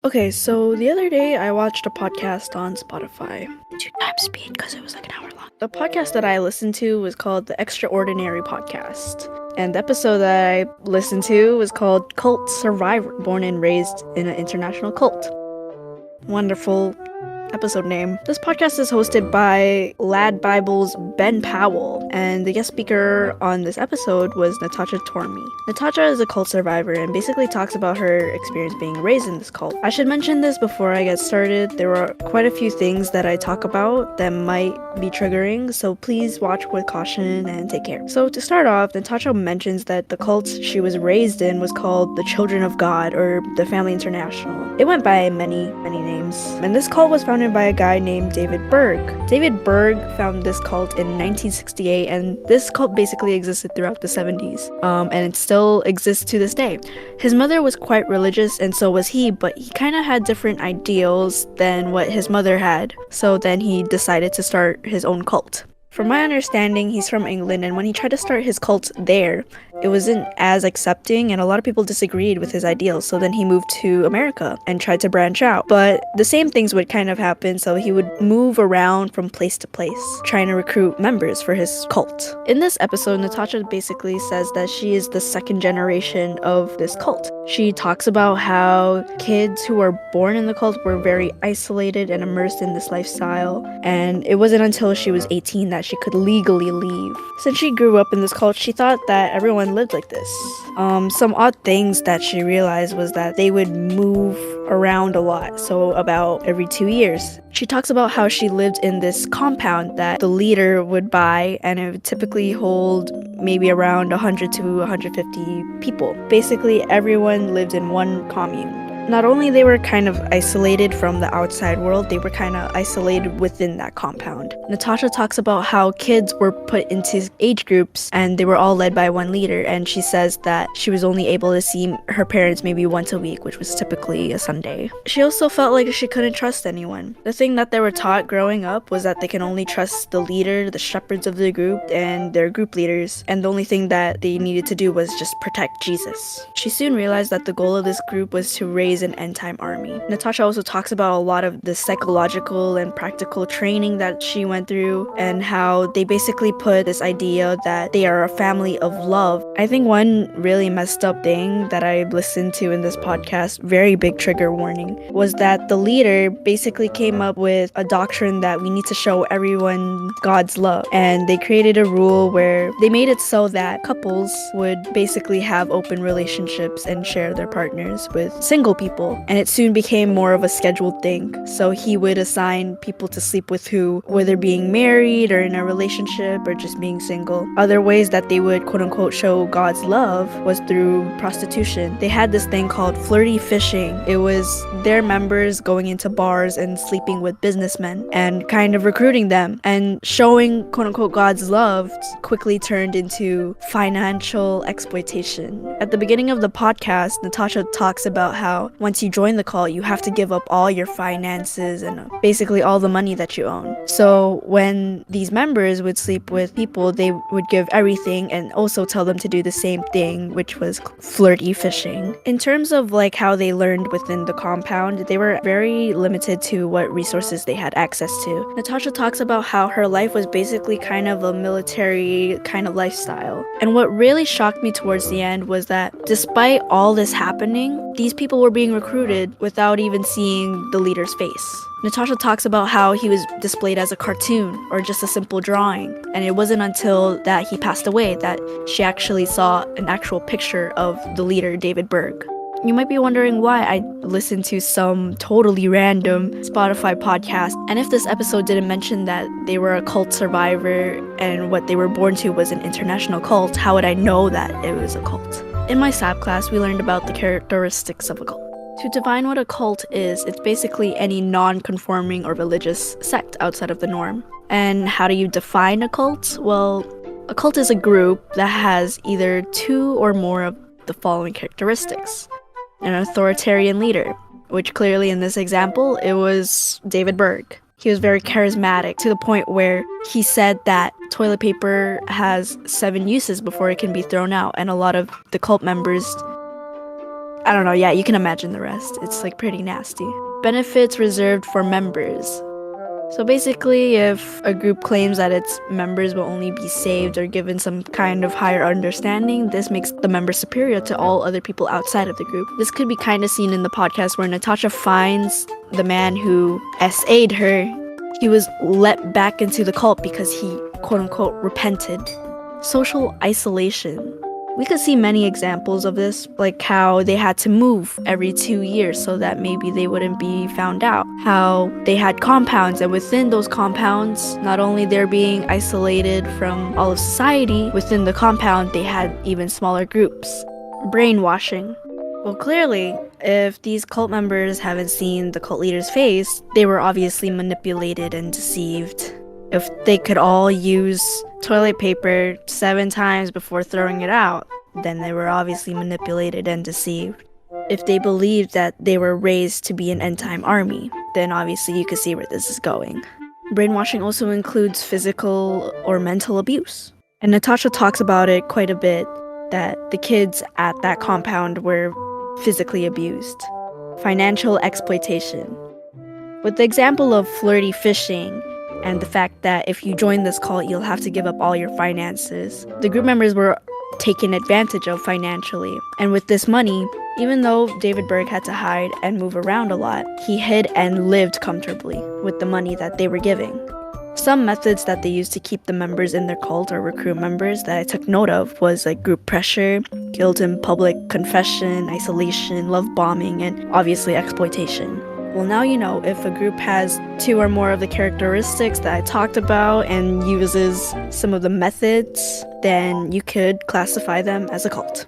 Okay, so the other day I watched a podcast on Spotify. 2 times speed because it was like an hour long. The podcast that I listened to was called The Extraordinary Podcast. And the episode that I listened to was called Cult Survivor, born and raised in an international cult. Wonderful episode name. This podcast is hosted by Lad Bible's Be-Powel, and the guest speaker on this episode was Natacha Tormey. Natacha is a cult survivor and basically talks about her experience being raised in this cult. I should mention this before I get started. There are quite a few things that I talk about that might be triggering, so please watch with caution and take care. So to start off, Natacha mentions that the cult she was raised in was called the Children of God, or the Family International. It went by many names, and this cult was founded by a guy named David Berg. David Berg founded this cult in 1968, and this cult basically existed throughout the 70s, and it still exists to this day. His mother was quite religious, and so was he, but he kind of had different ideals than what his mother had, so then he decided to start his own cult. From my understanding, he's from England, and when he tried to start his cult there, it wasn't as accepting, and a lot of people disagreed with his ideals, so then he moved to America and tried to branch out. But the same things would kind of happen, so he would move around from place to place, trying to recruit members for his cult. In this episode, Natacha basically says that she is the second generation of this cult. She talks about how kids who are born in the cult were very isolated and immersed in this lifestyle, and it wasn't until she was 18 that she could legally leave. Since she grew up in this cult, she thought that everyone lived like this. Some odd things that she realized was that they would move around a lot, so about every 2 years. She talks about how she lived in this compound that the leader would buy, and it would typically hold maybe around 100 to 150 people. Basically, everyone lived in one commune. Not only they were kind of isolated from the outside world, they were kind of isolated within that compound. Natacha talks about how kids were put into age groups and they were all led by one leader, and she says that she was only able to see her parents maybe once a week, which was typically a Sunday. She also felt like she couldn't trust anyone. The thing that they were taught growing up was that they can only trust the leader, the shepherds of the group, and their group leaders, and the only thing that they needed to do was just protect Jesus. She soon realized that the goal of this group was to raise an end-time army. Natacha also talks about a lot of the psychological and practical training that she went through, and how they basically put this idea that they are a family of love. I think one really messed up thing that I listened to in this podcast, very big trigger warning, was that the leader basically came up with a doctrine that we need to show everyone God's love, and they created a rule where they made it so that couples would basically have open relationships and share their partners with single people, and it soon became more of a scheduled thing. So he would assign people to sleep with who, whether being married or in a relationship or just being single. Other ways that they would quote unquote show God's love was through prostitution. They had this thing called flirty fishing. It was their members going into bars and sleeping with businessmen and kind of recruiting them, and showing quote unquote God's love quickly turned into financial exploitation. At the beginning of the podcast, Natacha talks about how once you join the cult, you have to give up all your finances and basically all the money that you own. So when these members would sleep with people, they would give everything and also tell them to do the same thing, which was flirty fishing. In terms of like how they learned within the compound, they were very limited to what resources they had access to. Natacha talks about how her life was basically kind of a military kind of lifestyle. And what really shocked me towards the end was that despite all this happening, these people were being recruited without even seeing the leader's face. Natacha talks about how he was displayed as a cartoon or just a simple drawing, and it wasn't until that he passed away that she actually saw an actual picture of the leader, David Berg. You might be wondering why I listened to some totally random Spotify podcast, and if this episode didn't mention that they were a cult survivor and what they were born to was an international cult, how would I know that it was a cult? In my SAP class, we learned about the characteristics of a cult. To define what a cult is, it's basically any non-conforming or religious sect outside of the norm. And how do you define a cult? Well, a cult is a group that has either two or more of the following characteristics. An authoritarian leader, which clearly in this example, it was David Berg. He was very charismatic to the point where he said that toilet paper has 7 uses before it can be thrown out, and a lot of the cult members I don't know, yeah, you can imagine the rest. It's like pretty nasty. Benefits reserved for members. So basically, if a group claims that its members will only be saved or given some kind of higher understanding, this makes the member superior to all other people outside of the group. This could be kind of seen in the podcast where Natacha finds the man who SA'd her. He was let back into the cult because he, quote-unquote, repented. Social isolation. We could see many examples of this, like how they had to move every 2 years so that maybe they wouldn't be found out. How they had compounds, and within those compounds, not only they're being isolated from all of society, within the compound they had even smaller groups. Brainwashing. Well, clearly, if these cult members haven't seen the cult leader's face, they were obviously manipulated and deceived. If they could all use toilet paper 7 times before throwing it out, then they were obviously manipulated and deceived. If they believed that they were raised to be an end-time army, then obviously you could see where this is going. Brainwashing also includes physical or mental abuse. And Natacha talks about it quite a bit, that the kids at that compound were physically abused. Financial exploitation. With the example of flirty fishing, and the fact that if you join this cult, you'll have to give up all your finances. The group members were taken advantage of financially. And with this money, even though David Berg had to hide and move around a lot, he hid and lived comfortably with the money that they were giving. Some methods that they used to keep the members in their cult or recruit members that I took note of was like group pressure, guilt in public confession, isolation, love bombing, and obviously exploitation. Well, now you know if a group has 2 or more of the characteristics that I talked about and uses some of the methods, then you could classify them as a cult.